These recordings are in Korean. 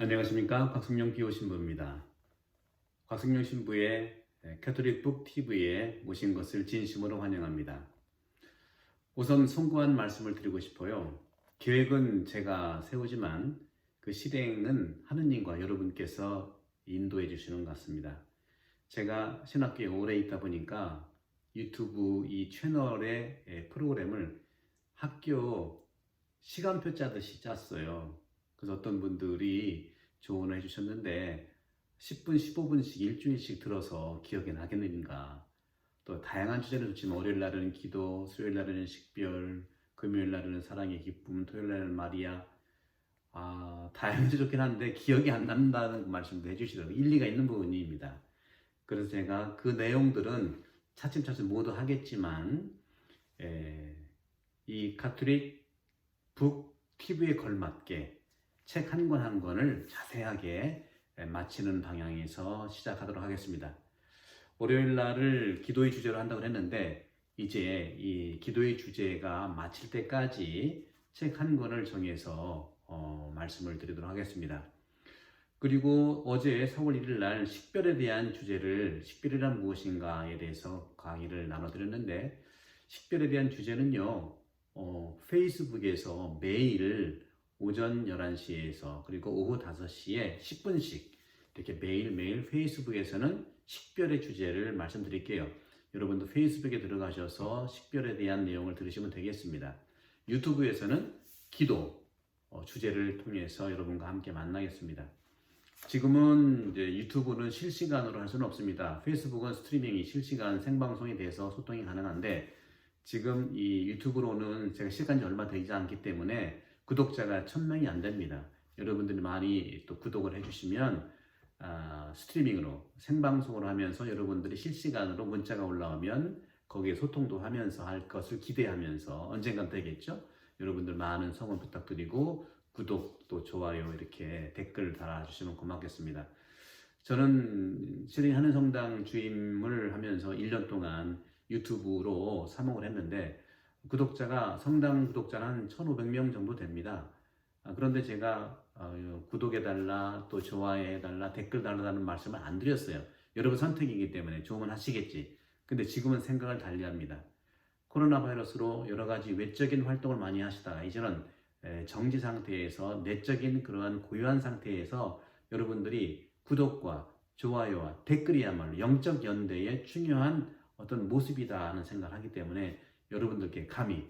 안녕하십니까. 곽승용 기호 신부입니다. 곽승용 신부의 캐톨릭 북 TV에 모신 것을 진심으로 환영합니다. 우선 송구한 말씀을 드리고 싶어요. 계획은 제가 세우지만 그 실행은 하느님과 여러분께서 인도해 주시는 것 같습니다. 제가 신학교에 오래 있다 보니까 유튜브 이 채널의 프로그램을 학교 시간표 짜듯이 짰어요. 그래서 어떤 분들이 조언을 해주셨는데 10분, 15분씩 일주일씩 들어서 기억이 나겠는가. 또 다양한 주제는 좋지만 월요일 날은 기도, 수요일 날은 식별, 금요일 날은 사랑의 기쁨, 토요일 날은 마리아. 다양해서 좋긴 한데 기억이 안 난다는 말씀도 해주시더라고요. 일리가 있는 부분입니다. 그래서 제가 그 내용들은 차츰차츰 모두 하겠지만 이 가톨릭 북 TV에 걸맞게 책 한 권 한 권을 자세하게 마치는 방향에서 시작하도록 하겠습니다. 월요일 날을 기도의 주제로 한다고 했는데 이제 이 기도의 주제가 마칠 때까지 책 한 권을 정해서 말씀을 드리도록 하겠습니다. 그리고 어제 4월 1일 날 식별에 대한 주제를 식별이란 무엇인가에 대해서 강의를 나눠드렸는데 식별에 대한 주제는요. 페이스북에서 매일 오전 11시에서 그리고 오후 5시에 10분씩 이렇게 매일매일 페이스북에서는 식별의 주제를 말씀드릴게요. 여러분도 페이스북에 들어가셔서 식별에 대한 내용을 들으시면 되겠습니다. 유튜브에서는 기도 주제를 통해서 여러분과 함께 만나겠습니다. 지금은 이제 유튜브는 실시간으로 할 수는 없습니다. 페이스북은 스트리밍이 실시간 생방송에 대해서 소통이 가능한데 지금 이 유튜브로는 제가 시간이 얼마 되지 않기 때문에 구독자가 1000명이 안 됩니다. 여러분들이 많이 또 구독을 해주시면 스트리밍으로 생방송을 하면서 여러분들이 실시간으로 문자가 올라오면 거기에 소통도 하면서 할 것을 기대하면서 언젠간 되겠죠? 여러분들 많은 성원 부탁드리고 구독 또 좋아요 이렇게 댓글 달아주시면 고맙겠습니다. 저는 시린 하늘성당 주임을 하면서 1년 동안 유튜브로 사목을 했는데 성당 구독자는 한 1,500명 정도 됩니다. 그런데 제가 구독해달라 또 좋아해달라 댓글 달라는 말씀을 안 드렸어요. 여러분 선택이기 때문에 좋으면 하시겠지. 근데 지금은 생각을 달리합니다. 코로나 바이러스로 여러 가지 외적인 활동을 많이 하시다가 이제는 정지 상태에서 내적인 그러한 고요한 상태에서 여러분들이 구독과 좋아요와 댓글이야말로 영적 연대의 중요한 어떤 모습이다 하는 생각을 하기 때문에 여러분들께 감히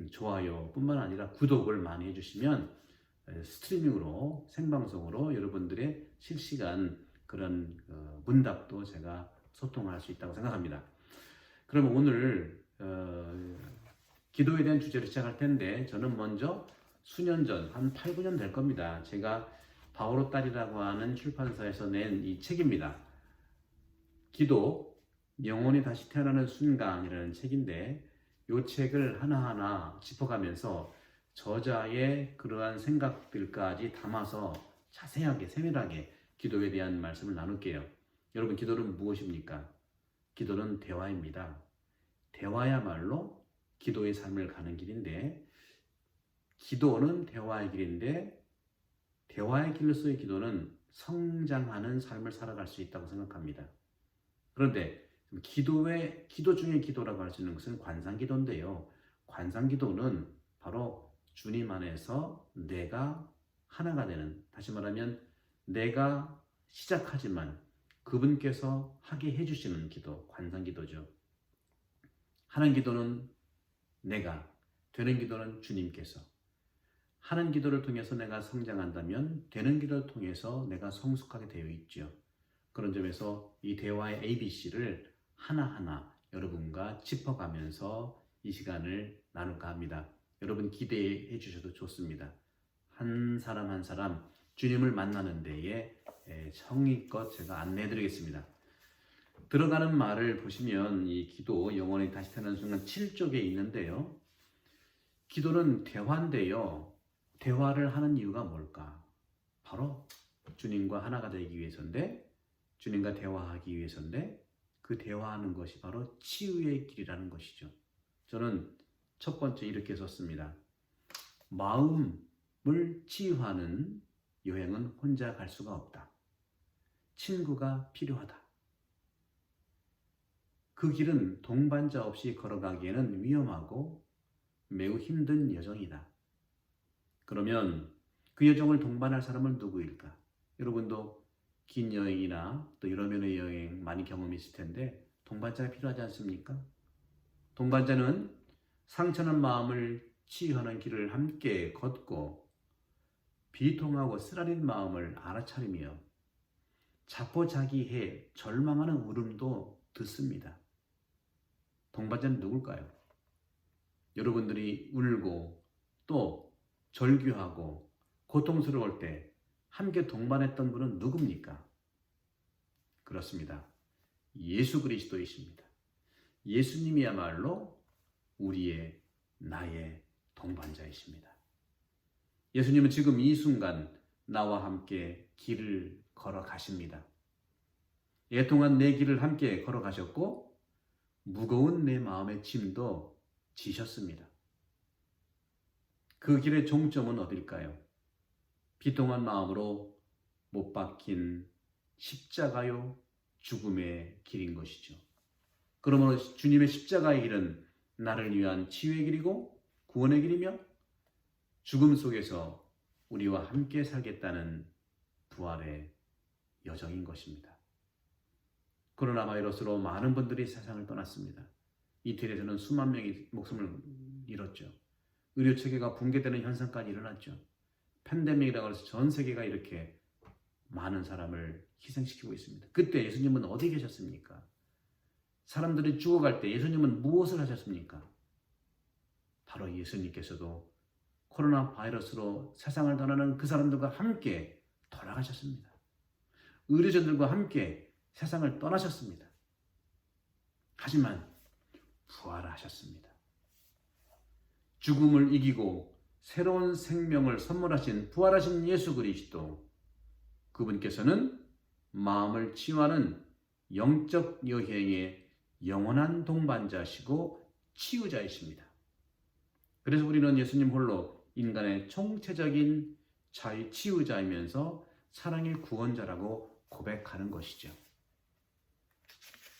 좋아요 뿐만 아니라 구독을 많이 해주시면 스트리밍으로 생방송으로 여러분들의 실시간 그런 문답도 제가 소통할 수 있다고 생각합니다. 그럼 오늘 기도에 대한 주제로 시작할 텐데 저는 먼저 수년 전, 한 8, 9년 될 겁니다. 제가 바오로 딸이라고 하는 출판사에서 낸 이 책입니다. 기도, 영혼이 다시 태어나는 순간이라는 책인데 이 책을 하나하나 짚어가면서 저자의 그러한 생각들까지 담아서 자세하게 세밀하게 기도에 대한 말씀을 나눌게요. 여러분 기도는 무엇입니까? 기도는 대화입니다. 대화야말로 기도의 삶을 가는 길인데 기도는 대화의 길인데 대화의 길로서의 기도는 성장하는 삶을 살아갈 수 있다고 생각합니다. 그런데 기도 중에 기도라고 할 수 있는 것은 관상기도인데요. 관상기도는 바로 주님 안에서 내가 하나가 되는, 다시 말하면 내가 시작하지만 그분께서 하게 해주시는 기도, 관상기도죠. 하는 기도는 내가, 되는 기도는 주님께서. 하는 기도를 통해서 내가 성장한다면 되는 기도를 통해서 내가 성숙하게 되어 있죠. 그런 점에서 이 대화의 ABC를 하나하나 여러분과 짚어가면서 이 시간을 나눌까 합니다. 여러분 기대해 주셔도 좋습니다. 한 사람 한 사람 주님을 만나는 데에 성의껏 제가 안내해 드리겠습니다. 들어가는 말을 보시면 이 기도, 영혼이 다시 태어나는 순간 7쪽에 있는데요. 기도는 대화인데요. 대화를 하는 이유가 뭘까? 바로 주님과 하나가 되기 위해서인데 주님과 대화하기 위해서인데 그 대화하는 것이 바로 치유의 길이라는 것이죠. 저는 첫 번째 이렇게 썼습니다. 마음을 치유하는 여행은 혼자 갈 수가 없다. 친구가 필요하다. 그 길은 동반자 없이 걸어가기에는 위험하고 매우 힘든 여정이다. 그러면 그 여정을 동반할 사람은 누구일까? 여러분도 긴 여행이나 또 여러 면의 여행 많이 경험이 있을 텐데 동반자가 필요하지 않습니까? 동반자는 상처난 마음을 치유하는 길을 함께 걷고 비통하고 쓰라린 마음을 알아차리며 자포자기해 절망하는 울음도 듣습니다. 동반자는 누굴까요? 여러분들이 울고 또 절규하고 고통스러울 때 함께 동반했던 분은 누굽니까? 그렇습니다. 예수 그리스도이십니다. 예수님이야말로 우리의 나의 동반자이십니다. 예수님은 지금 이 순간 나와 함께 길을 걸어가십니다. 애통한 내 길을 함께 걸어가셨고 무거운 내 마음의 짐도 지셨습니다. 그 길의 종점은 어딜까요? 비통한 마음으로 못 박힌 십자가요, 죽음의 길인 것이죠. 그러므로 주님의 십자가의 길은 나를 위한 치유의 길이고 구원의 길이며 죽음 속에서 우리와 함께 살겠다는 부활의 여정인 것입니다. 코로나 바이러스로 많은 분들이 세상을 떠났습니다. 이태리에서는 수만 명이 목숨을 잃었죠. 의료 체계가 붕괴되는 현상까지 일어났죠. 팬데믹이라고 해서 전 세계가 이렇게 많은 사람을 희생시키고 있습니다. 그때 예수님은 어디 계셨습니까? 사람들이 죽어갈 때 예수님은 무엇을 하셨습니까? 바로 예수님께서도 코로나 바이러스로 세상을 떠나는 그 사람들과 함께 돌아가셨습니다. 의료진들과 함께 세상을 떠나셨습니다. 하지만 부활하셨습니다. 죽음을 이기고 새로운 생명을 선물하신 부활하신 예수 그리스도, 그분께서는 마음을 치유하는 영적 여행의 영원한 동반자시고 치유자이십니다. 그래서 우리는 예수님 홀로 인간의 총체적인 치유자이면서 사랑의 구원자라고 고백하는 것이죠.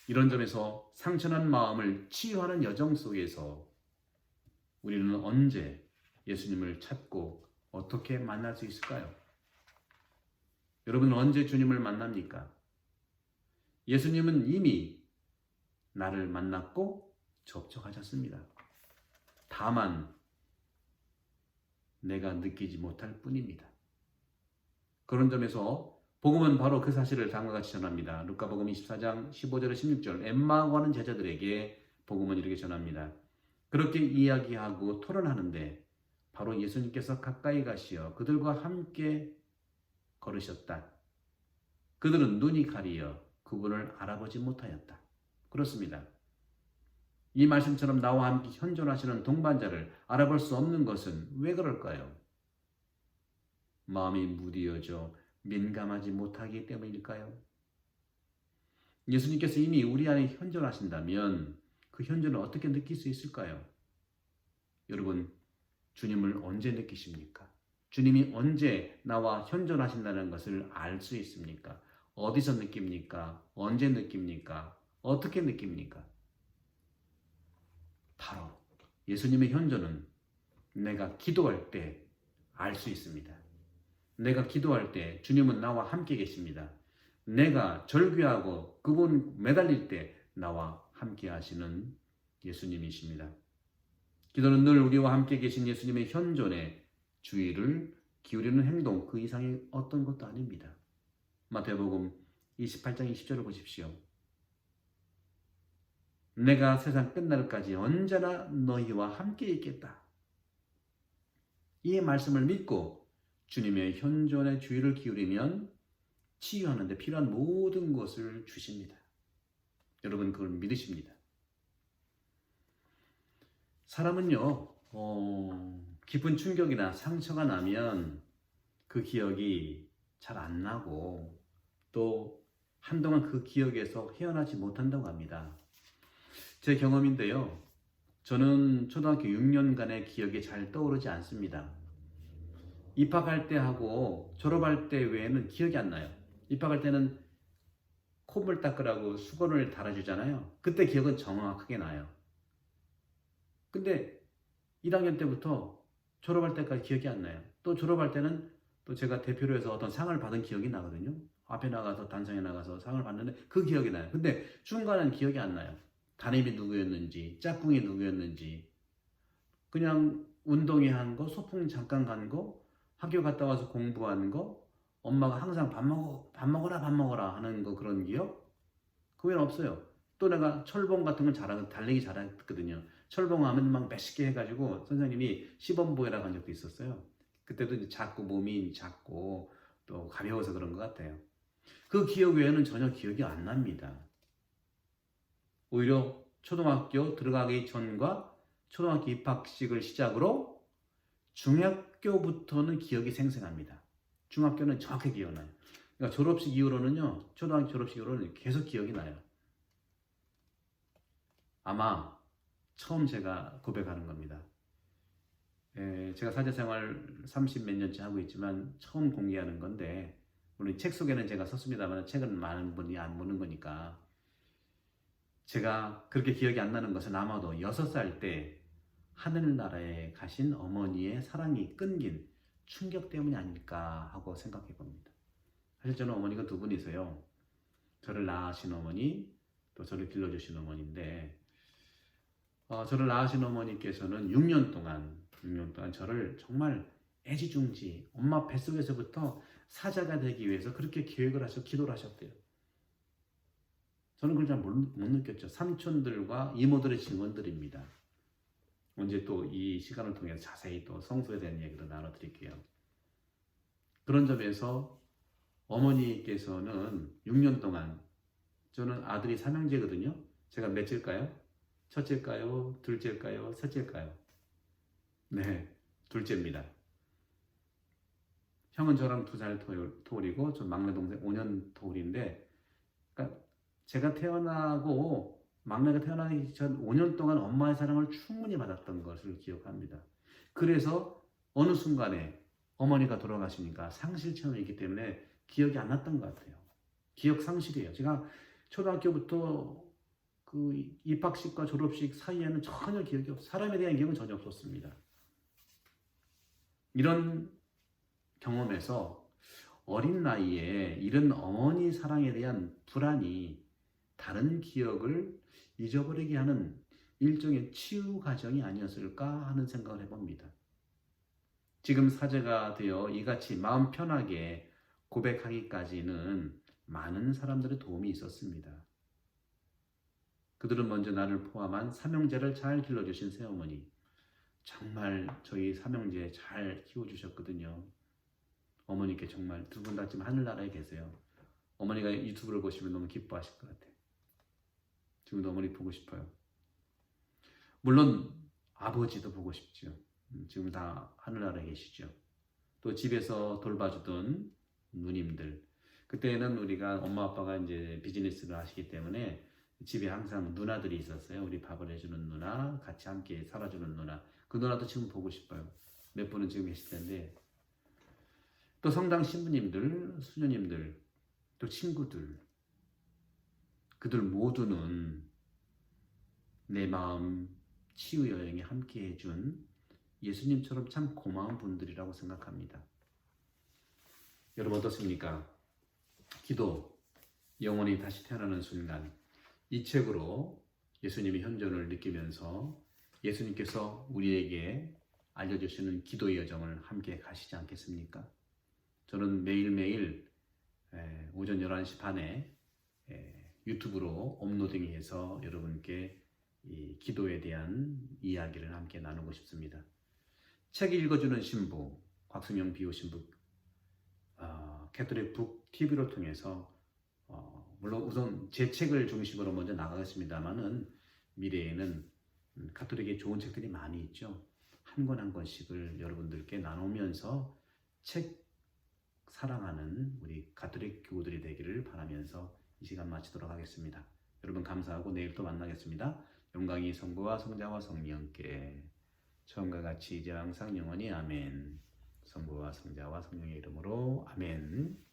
이런 점에서 상처난 마음을 치유하는 여정 속에서 우리는 언제 예수님을 찾고 어떻게 만날 수 있을까요? 여러분은 언제 주님을 만납니까? 예수님은 이미 나를 만났고 접촉하셨습니다. 다만 내가 느끼지 못할 뿐입니다. 그런 점에서 복음은 바로 그 사실을 다음과 같이 전합니다. 루카복음 24장 15절에 16절, 엠마오고 하는 제자들에게 복음은 이렇게 전합니다. 그렇게 이야기하고 토론하는데 바로 예수님께서 가까이 가시어 그들과 함께 걸으셨다. 그들은 눈이 가리어 그분을 알아보지 못하였다. 그렇습니다. 이 말씀처럼 나와 함께 현존하시는 동반자를 알아볼 수 없는 것은 왜 그럴까요? 마음이 무디어져 민감하지 못하기 때문일까요? 예수님께서 이미 우리 안에 현존하신다면 그 현존을 어떻게 느낄 수 있을까요? 여러분, 주님을 언제 느끼십니까? 주님이 언제 나와 현존하신다는 것을 알 수 있습니까? 어디서 느낍니까? 언제 느낍니까? 어떻게 느낍니까? 바로 예수님의 현존은 내가 기도할 때 알 수 있습니다. 내가 기도할 때 주님은 나와 함께 계십니다. 내가 절규하고 그분 매달릴 때 나와 함께 하시는 예수님이십니다. 기도는 늘 우리와 함께 계신 예수님의 현존에 주의를 기울이는 행동, 그 이상의 어떤 것도 아닙니다. 마태복음 28장 20절을 보십시오. 내가 세상 끝날까지 언제나 너희와 함께 있겠다. 이 말씀을 믿고 주님의 현존에 주의를 기울이면 치유하는 데 필요한 모든 것을 주십니다. 여러분 그걸 믿으십니다. 사람은요, 깊은 충격이나 상처가 나면 그 기억이 잘 안 나고 또 한동안 그 기억에서 헤어나지 못한다고 합니다. 제 경험인데요. 저는 초등학교 6년간의 기억이 잘 떠오르지 않습니다. 입학할 때 하고 졸업할 때 외에는 기억이 안 나요. 입학할 때는 콧물 닦으라고 수건을 달아주잖아요. 그때 기억은 정확하게 나요. 근데 1학년 때부터 졸업할 때까지 기억이 안 나요. 또 졸업할 때는 또 제가 대표로 해서 어떤 상을 받은 기억이 나거든요. 앞에 나가서 단상에 나가서 상을 받는데 그 기억이 나요. 근데 중간은 기억이 안 나요. 담임이 누구였는지, 짝꿍이 누구였는지, 그냥 운동회 한 거, 소풍 잠깐 간 거, 학교 갔다 와서 공부한 거, 엄마가 항상 밥 먹어라 하는 거 그런 기억? 그 외에는 없어요. 또 내가 철봉 같은 건 달리기 잘했거든요. 철봉 하면 막 몇십 개 해가지고 선생님이 시범 보여라 한 적도 있었어요. 그때도 이제 작고 몸이 작고 또 가벼워서 그런 것 같아요. 그 기억 외에는 전혀 기억이 안 납니다. 오히려 초등학교 들어가기 전과 초등학교 입학식을 시작으로 중학교부터는 기억이 생생합니다. 중학교는 정확하게 기억나요. 그러니까 졸업식 이후로는요, 초등학교 졸업식 이후로는 계속 기억이 나요. 아마 처음 제가 고백하는 겁니다. 제가 사제생활 30 몇 년째 하고 있지만 처음 공개하는 건데, 물론 책 속에는 제가 썼습니다만 책은 많은 분이 안 보는 거니까 제가 그렇게 기억이 안 나는 것은 아마도 6살 때 하늘나라에 가신 어머니의 사랑이 끊긴 충격 때문이 아닐까 하고 생각해 봅니다. 사실 저는 어머니가 두 분이세요. 저를 낳으신 어머니, 또 저를 길러주신 어머니인데 저를 낳으신 어머니께서는 6년 동안 저를 정말 애지중지 엄마 뱃속에서부터 사자가 되기 위해서 그렇게 계획을 하셔 기도를 하셨대요. 저는 그걸 잘 못 느꼈죠. 삼촌들과 이모들의 증언들입니다. 언제 또 이 시간을 통해서 자세히 또 성소에 대한 얘기도 나눠드릴게요. 그런 점에서 어머니께서는 6년 동안 저는 아들이 삼형제거든요. 제가 몇째일까요? 첫째일까요? 둘째일까요? 셋째일까요? 네, 둘째입니다. 형은 저랑 2살 터울이고 저 막내 동생 5년 터울인데 그러니까 제가 태어나고 막내가 태어나기 전 5년 동안 엄마의 사랑을 충분히 받았던 것을 기억합니다. 그래서 어느 순간에 어머니가 돌아가시니까 상실 체험이 있기 때문에 기억이 안 났던 것 같아요. 기억 상실이에요. 제가 초등학교부터 그 입학식과 졸업식 사이에는 전혀 기억이 없어요. 사람에 대한 기억은 전혀 없었습니다. 이런 경험에서 어린 나이에 이런 어머니 사랑에 대한 불안이 다른 기억을 잊어버리게 하는 일종의 치유 과정이 아니었을까 하는 생각을 해봅니다. 지금 사제가 되어 이같이 마음 편하게 고백하기까지는 많은 사람들의 도움이 있었습니다. 그들은 먼저 나를 포함한 삼형제를 잘 길러주신 새어머니, 정말 저희 삼형제 잘 키워주셨거든요. 어머니께 정말 두 분 다 지금 하늘나라에 계세요. 어머니가 유튜브를 보시면 너무 기뻐하실 것 같아요. 지금도 어머니 보고 싶어요. 물론 아버지도 보고 싶죠. 지금 다 하늘나라에 계시죠. 또 집에서 돌봐주던 누님들. 그때는 우리가 엄마 아빠가 이제 비즈니스를 하시기 때문에 집에 항상 누나들이 있었어요. 우리 밥을 해주는 누나, 같이 함께 살아주는 누나. 그 누나도 지금 보고 싶어요. 몇 분은 지금 계실 텐데. 또 성당 신부님들, 수녀님들, 또 친구들. 그들 모두는 내 마음 치유 여행에 함께 해준 예수님처럼 참 고마운 분들이라고 생각합니다. 여러분 어떻습니까? 기도, 영혼이 다시 태어나는 순간 이 책으로 예수님의 현존을 느끼면서 예수님께서 우리에게 알려주시는 기도의 여정을 함께 가시지 않겠습니까? 저는 매일매일 오전 11시 반에 유튜브로 업로딩해서 여러분께 이 기도에 대한 이야기를 함께 나누고 싶습니다. 책 읽어주는 신부, 곽승영 비호 신부, 캐톨릭 북 TV를 통해서 물론 우선 제 책을 중심으로 먼저 나가겠습니다만은 미래에는 가톨릭의 좋은 책들이 많이 있죠. 한 권 한 권씩을 여러분들께 나누면서 책 사랑하는 우리 가톨릭 교우들이 되기를 바라면서 이 시간 마치도록 하겠습니다. 여러분 감사하고 내일 또 만나겠습니다. 영광이 성부와 성자와 성령께 처음과 같이 이제 항상 영원히 아멘. 성부와 성자와 성령의 이름으로 아멘.